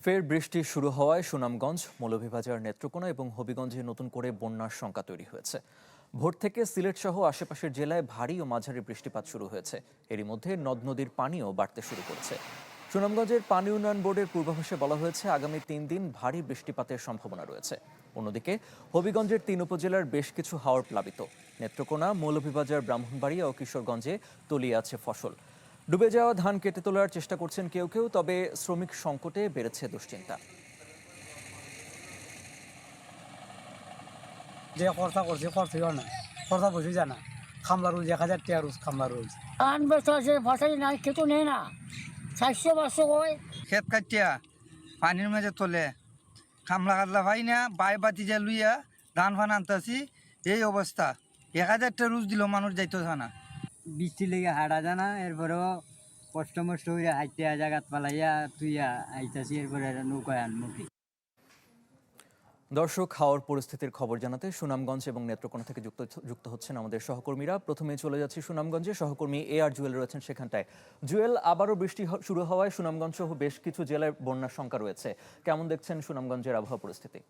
ফের বৃষ্টি শুরু হওয়ায় সুনামগঞ্জ, মৌলভীবাজার, নেত্রকোনা এবং হবিগঞ্জে নতুন করে বন্যার শঙ্কা তৈরি হয়েছে। ভোর থেকে সিলেট সহ আশেপাশের জেলায় ভারী ও মাঝারি বৃষ্টিপাত শুরু হয়েছে। এরই মধ্যে নদ নদীর পানিও বাড়তে শুরু করেছে। সুনামগঞ্জের পানি উন্নয়ন বোর্ডের পূর্বাভাসে বলা হয়েছে আগামী 3 দিন ভারী বৃষ্টিপাতের সম্ভাবনা রয়েছে। অন্যদিকে হবিগঞ্জের 3 উপজেলার বেশ কিছু হাওর প্লাবিত। নেত্রকোনা, মৌলভীবাজার, ব্রাহ্মণবাড়িয়া ও কিশোরগঞ্জে তলিয়ে আছে ফসল। ডুবে যাওয়া ধান কেটে তোলার চেষ্টা করছেন কেউ কেউ, তবে শ্রমিক সংকটে বেড়েছে দুশ্চিন্তা। যে খরচা করছে খরচইও না, খরচা বসে জানা খামলা রোজ 1000 টাকা রোজ খামলা রোজ ধান বেচা আছে ফসাই নাই কেতো নেই না 400-500 কয় ক্ষেত কাটিয়া পানির মাঝে তোলে খামলা খাটলা ভাই না বাই বাতি যা লুইয়া ধান ফান আনতাছি। এই অবস্থা 1000 রোজ দিল মানুষ যাইতো না। বৃষ্টি লেগে হাঁটা জানা, এরপরেও কষ্ট মষ্ট হইয়া হাইতে জায়গাত পালাইয়া তুইয়া আইতাছি, এরপরে নৌকায় আনমুখী। দর্শক, হাওর পরিস্থিতির খবর জানাতে সুনামগঞ্জ এবং নেত্রকোনা থেকে যুক্ত হচ্ছেন আমাদের সহকর্মীরা। প্রথমে চলে যাচ্ছি সুনামগঞ্জে, সহকর্মী আর জুয়েল রয়েছেন সেখানটায়। জুয়েল, আবারও বৃষ্টি শুরু হওয়ায় সুনামগঞ্জ সহ বেশ কিছু জেলায় বন্যার শঙ্কা রয়েছে। কেমন দেখছেন সুনামগঞ্জের আবহাওয়া পরিস্থিতি?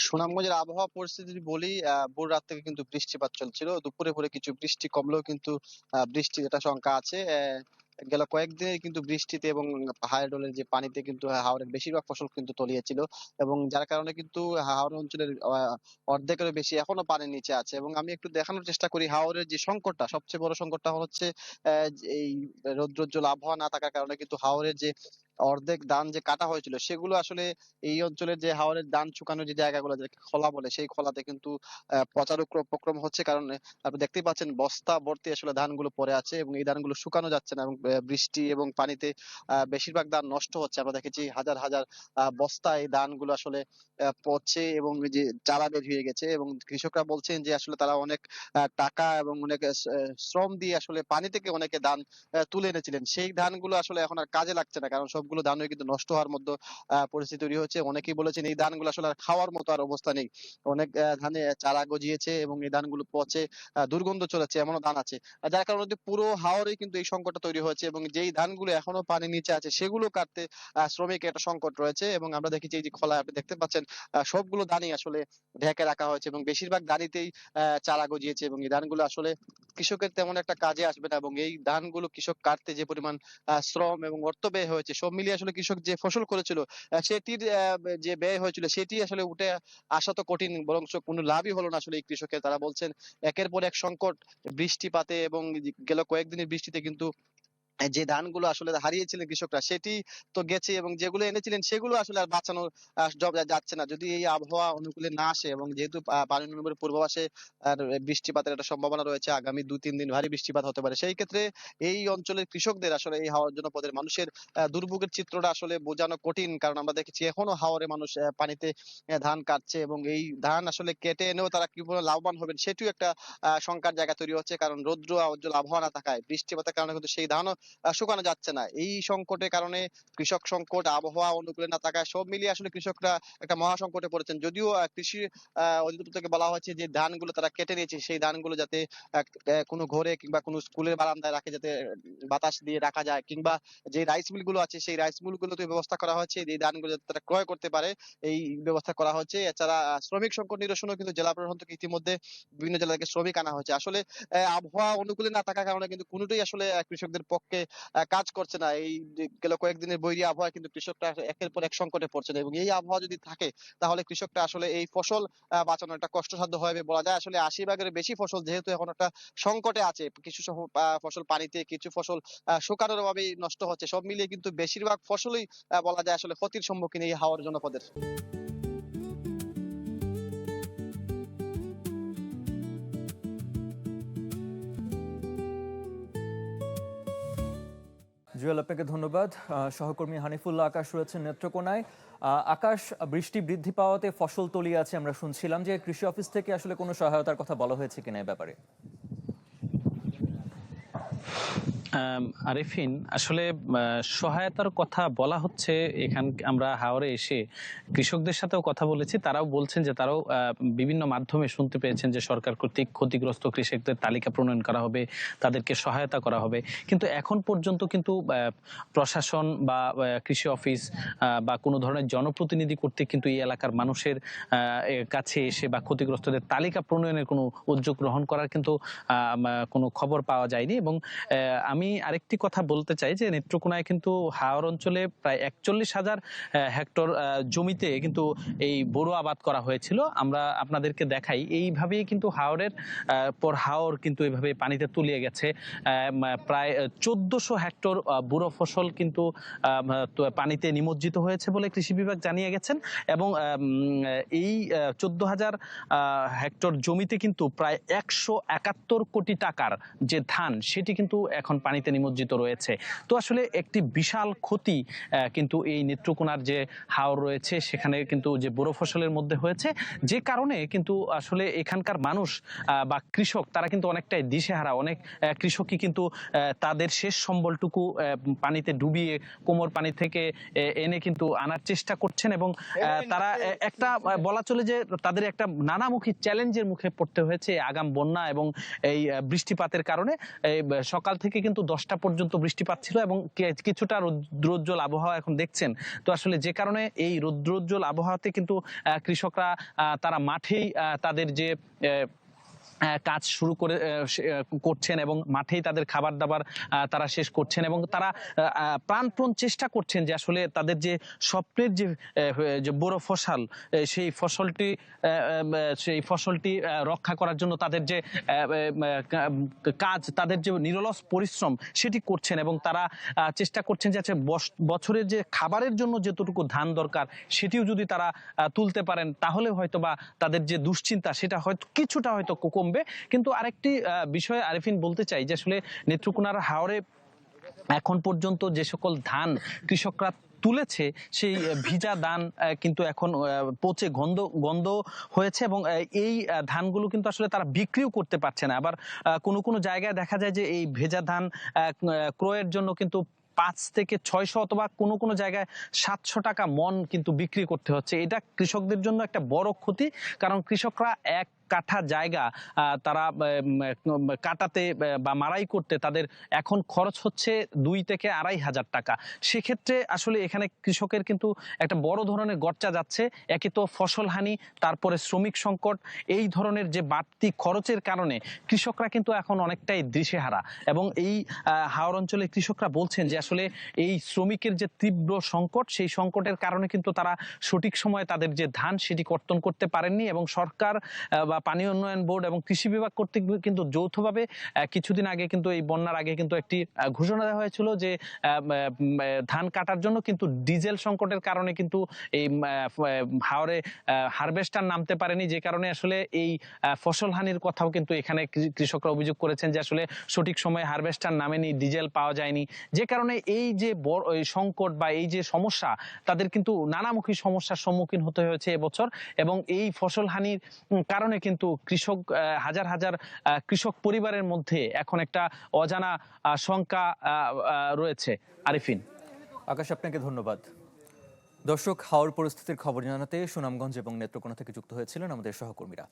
সুনামগঞ্জের আবহাওয়া পরিস্থিতি যদি বলি, ভোর রাত থেকে কিন্তু বৃষ্টিপাত চলছিল। দুপুরে পরে কিছু বৃষ্টি কমলেও কিন্তু বৃষ্টির একটা শঙ্কা আছে। গেল কয়েকদিনে কিন্তু বৃষ্টিতে এবং হাওর ডোলের যে পানিতে কিন্তু হাওরের বেশিরভাগ ফসল কিন্তু তলিয়েছিল, এবং যার কারণে কিন্তু হাওর অঞ্চলের অর্ধেকেরও বেশি এখনো পানির নিচে আছে। এবং আমি একটু দেখানোর চেষ্টা করি হাওরের যে সংকটটা, সবচেয়ে বড় সংকটটা হচ্ছে এই রৌদ্রোজ্জ্বল আবহাওয়া না থাকার কারণে কিন্তু হাওরের যে অর্ধেক ধান যে কাটা হয়েছিল সেগুলো আসলে এই অঞ্চলের যে হাওরের ধান শুকানোর যে জায়গাগুলো, যে খোলা বলে, সেই খোলাতে কিন্তু পচার উপক্রম হচ্ছে। কারণ আপনি দেখতেই পাচ্ছেন বস্তা ভর্তি আসলে ধানগুলো পড়ে আছে, এবং এই ধানগুলো শুকানো যাচ্ছে না, এবং বৃষ্টি এবং পানিতে বেশিরভাগ ধান নষ্ট হচ্ছে। আমরা দেখেছি হাজার হাজার বস্তা এই ধানগুলো আসলে পচে এবং এই যে চারা বের হয়ে গেছে। এবং কৃষকরা বলছেন যে আসলে তারা অনেক টাকা এবং অনেক শ্রম দিয়ে আসলে পানি থেকে অনেকে ধান তুলে এনেছিলেন, সেই ধানগুলো আসলে এখন আর কাজে লাগছে না, কারণ সবগুলো ধানই কিন্তু নষ্ট হওয়ার মতো পরিস্থিতি তৈরি হচ্ছে। অনেকেই বলেছেন এই ধানগুলো আসলে আর খাওয়ার মতো আর অবস্থা নেই। অনেক ধানে চারা গজিয়েছে এবং এই ধানগুলো পচে দুর্গন্ধ চলেছে, এমনও ধান আছে। যার কারণে পুরো হাওরেই কিন্তু এই সংকটটা তৈরি হয়েছে, এবং যেই ধানগুলো এখনো পানির নিচে আছে সেগুলো কাটতে শ্রমিকের একটা সংকট রয়েছে। এবং আমরা দেখেছি এই যে খোলায় আপনি দেখতে পাচ্ছেন সবগুলো ধানই আসলে ঢেকে রাখা হয়েছে, এবং বেশিরভাগ ধানিতেই চারা গজিয়েছে, এবং এই ধানগুলো আসলে কৃষকের তেমন একটা কাজে আসবে না। এবং এই ধানগুলো কৃষক কাটতে যে পরিমাণ শ্রম এবং অর্থ ব্যয় হয়েছে, সব মিলিয়ে আসলে কৃষক যে ফসল করেছিল সেটির যে ব্যয় হয়েছিল সেটি আসলে উঠে আসা তো কঠিন, বরঞ্চ কোনো লাভই হলো না আসলে এই কৃষকের। তারা বলছেন একের পর এক সংকট, বৃষ্টিপাতে এবং গেল কয়েকদিনের বৃষ্টিতে কিন্তু যে ধানগুলো আসলে হারিয়েছিলেন কৃষকরা সেটি তো গেছে, এবং যেগুলো এনেছিলেন সেগুলো আসলে আর বাঁচানো যাচ্ছে না যদি এই আবহাওয়া অনুকূলে না আসে। এবং যেহেতু পানি উন্নয়নের পূর্বাভাসে আর বৃষ্টিপাতের একটা সম্ভাবনা রয়েছে, আগামী 2-3 দিন ভারী বৃষ্টিপাত হতে পারে, সেই ক্ষেত্রে এই অঞ্চলের কৃষকদের আসলে এই হাওয়ার জন্য পদের মানুষের দুর্ভোগের চিত্রটা আসলে বোঝানো কঠিন। কারণ আমরা দেখেছি এখনো হাওরে মানুষ পানিতে ধান কাটছে, এবং এই ধান আসলে কেটে এনেও তারা কিভাবে লাভবান হবেন সেটিও একটা শঙ্কার জায়গা তৈরি হচ্ছে। কারণ রৌদ্র উজ্জ্বল আবহাওয়া না থাকায়, বৃষ্টিপাতের কারণে কিন্তু সেই ধানও শুকানো যাচ্ছে না। এই সংকটের কারণে কৃষক সংকট, আবহাওয়া অনুকূলে না থাকায় সব মিলিয়ে আসলে কৃষকরা একটা মহা সংকটে পড়েছেন। যদিও কৃষি অধিদপ্তর থেকে বলা হয়েছে যে ধানগুলো তারা কেটে নিয়েছে, সেই ধানগুলো যাতে কোনো ঘরে কিংবা কোনো স্কুলের বারান্দায় রাখে, যাতে বাতাস দিয়ে রাখা যায়, কিংবা যে রাইস মিল গুলো আছে সেই রাইস মিল গুলোতে ব্যবস্থা করা হচ্ছে এই ধানগুলো যাতে তারা ক্রয় করতে পারে, এই ব্যবস্থা করা হচ্ছে। এছাড়া শ্রমিক সংকট নিরসনও কিন্তু জেলা প্রশাসন থেকে ইতিমধ্যে বিভিন্ন জেলা থেকে শ্রমিক আনা হয়েছে। আসলে আবহাওয়া অনুকূলে না থাকার কারণে কিন্তু কোনোটাই আসলে কৃষকদের পক্ষে কাজ করছে না। এই যে গেল কয়েকদিনের বৈরী আবহাওয়া কিন্তু কৃষকরা একের পর এক সংকটে পড়ছে না, এবং এই আবহাওয়া যদি থাকে তাহলে কৃষকরা আসলে এই ফসল বাঁচানো একটা কষ্টসাধ্য হবে বলা যায়। আসলে 80 ভাগের বেশি ফসল যেহেতু এখন একটা সংকটে আছে, কিছু ফসল পানিতে, কিছু ফসল শুকানোর অভাবেই নষ্ট হচ্ছে, সব মিলিয়ে কিন্তু বেশিরভাগ ফসলই বলা যায় আসলে ক্ষতির সম্মুখীন এই হাওয়ার জনপদের। জুয়েল, আপনাকে ধন্যবাদ। সহকর্মী হানিফুল্লাহ আকাশ রয়েছেন নেত্রকোনায়। আকাশ, বৃষ্টি বৃদ্ধি পাওয়াতে ফসল তলিয়ে আছে, আমরা শুনছিলাম যে কৃষি অফিস থেকে আসলে কোনো সহায়তার কথা বলা হয়েছে কিনা এ ব্যাপারে? আরিফিন, আসলে সহায়তার কথা বলা হচ্ছে। আমরা হাওরে এসে কৃষকদের সাথেও কথা বলেছি, তারাও বলছেন যে তারাও বিভিন্ন মাধ্যমে শুনতে পেয়েছেন যে সরকার কর্তৃক ক্ষতিগ্রস্ত কৃষকদের তালিকা প্রণয়ন করা হবে, তাদেরকে সহায়তা করা হবে। কিন্তু এখন পর্যন্ত কিন্তু প্রশাসন বা কৃষি অফিস বা কোনো ধরনের জনপ্রতিনিধি কর্তৃক কিন্তু এই এলাকার মানুষের কাছে এসে বা ক্ষতিগ্রস্তদের তালিকা প্রণয়নের কোনো উদ্যোগ গ্রহণ করার কিন্তু কোনো খবর পাওয়া যায়নি। এবং আমি আরেকটি কথা বলতে চাই যে নেত্রকোনায় কিন্তু হাওর অঞ্চলে প্রায় 41,000 হেক্টর জমিতে কিন্তু এই বোরো আবাদ করা হয়েছিল। আমরা আপনাদেরকে দেখাই, এইভাবেই কিন্তু হাওরের পর হাওর কিন্তু এইভাবে পানিতে তলিয়ে গেছে। প্রায় 1400 হেক্টর বোরো ফসল কিন্তু পানিতে নিমজ্জিত হয়েছে বলে কৃষি বিভাগ জানিয়ে গেছেন। এবং এই 14,000 হেক্টর জমিতে কিন্তু প্রায় 171 কোটি টাকার যে ধান, সেটি কিন্তু এখন পানিতে নিমজ্জিত রয়েছে। তো আসলে একটি বিশাল ক্ষতি কিন্তু এই নেত্রকোনার যে হাওর রয়েছে সেখানে কিন্তু যে বোরো ফসলের মধ্যে হয়েছে, যে কারণে কিন্তু আসলে এখানকার মানুষ বা কৃষক তারা কিন্তু অনেকটাই দিশেহারা। অনেক কৃষকই কিন্তু তাদের শেষ সম্বলটুকু পানিতে ডুবিয়ে কোমর পানি থেকে এনে কিন্তু আনার চেষ্টা করছেন। এবং তারা একটা বলা চলে যে তাদের একটা নানামুখী চ্যালেঞ্জের মুখে পড়তে হয়েছে আগাম বন্যা এবং এই বৃষ্টিপাতের কারণে। সকাল থেকে কিন্তু 10টা পর্যন্ত বৃষ্টিপাত ছিল এবং কিছুটা রৌদ্রোজ্জ্বল আবহাওয়া এখন দেখছেন। তো আসলে যে কারণে এই রৌদ্রোজ্জ্বল আবহাওয়াতে কিন্তু কৃষকরা তারা মাঠেই তাদের যে কাজ শুরু করছেন এবং মাঠেই তাদের খাবার দাবার তারা শেষ করছেন। এবং তারা প্রাণপণ চেষ্টা করছেন যে আসলে তাদের যে স্বপ্নের যে বড় ফসল, সেই ফসলটি রক্ষা করার জন্য তাদের যে কাজ, তাদের যে নিরলস পরিশ্রম সেটি করছেন। এবং তারা চেষ্টা করছেন যে বছরের যে খাবারের জন্য যতটুকু ধান দরকার সেটিও যদি তারা তুলতে পারেন, তাহলে হয়তো বা তাদের যে দুশ্চিন্তা সেটা হয়তো কিছুটা হয়তো কমবে। কিন্তু আরেকটি বিষয় আরিফিন বলতে চাই যে আসলে নেত্রকোনার হাওরে এখন পর্যন্ত যে সকল ধান কৃষকরা তুলেছে, সেই ভিজা ধান কিন্তু এখন পচে গন্ধ হয়েছে। এবং এই ধানগুলো কিন্তু আসলে তারা বিক্রিও করতে পারছে না। আবার কোনো জায়গায় দেখা যায় যে এই ভেজা ধান ক্রয়ের জন্য কিন্তু 5 থেকে 600 অথবা কোনো জায়গায় 700 টাকা মন কিন্তু বিক্রি করতে হচ্ছে। এটা কৃষকদের জন্য একটা বড় ক্ষতি, কারণ কৃষকরা এক কাঠা জায়গা তারা কাটাতে বা মারাই করতে তাদের এখন খরচ হচ্ছে 2 থেকে 2,500 টাকা। সেক্ষেত্রে আসলে এখানে কৃষকের কিন্তু একটা বড় ধরনের গচ্চা যাচ্ছে। একে তো ফসল হানি, তারপরে শ্রমিক সংকট, এই ধরনের যে বাড়তি খরচের কারণে কৃষকরা কিন্তু এখন অনেকটাই দিশেহারা। এবং এই হাওর অঞ্চলে কৃষকরা বলছেন যে আসলে এই শ্রমিকের যে তীব্র সংকট, সেই সংকটের কারণে কিন্তু তারা সঠিক সময়ে তাদের যে ধান সেটি কর্তন করতে পারেননি। এবং সরকার বা পানি উন্নয়ন বোর্ড এবং কৃষি বিভাগ কর্তৃক কিন্তু যৌথভাবে কিছুদিন আগে কিন্তু এই বন্যার আগে কিন্তু একটি ঘোষণা দেওয়া হয়েছিল যে ধান কাটার জন্য কিন্তু ডিজেল সংকটের কারণে কিন্তু এই হাওরে হারভেস্টার নামতে পারেনি, যে কারণে আসলে এই ফসল হানির কথাও কিন্তু এখানে কৃষকরা অভিযোগ করেছেন যে আসলে সঠিক সময়ে হারভেস্টার নামেনি, ডিজেল পাওয়া যায়নি, যে কারণে এই যে বড় সংকট বা এই যে সমস্যা, তাদের কিন্তু নানামুখী সমস্যার সম্মুখীন হতে হয়েছে এবছর। এবং এই ফসল হানির কারণে কিন্তু হাজার হাজার কৃষক পরিবারের মধ্যে এখন একটা অজানা শঙ্কা রয়েছে। আরিফিন। আকাশ, আপনাকে ধন্যবাদ। দর্শক, হাওর পরিস্থিতির খবর জানাতে সুনামগঞ্জ এবং নেত্রকোনা থেকে যুক্ত হয়েছিলেন আমাদের সহকর্মীরা।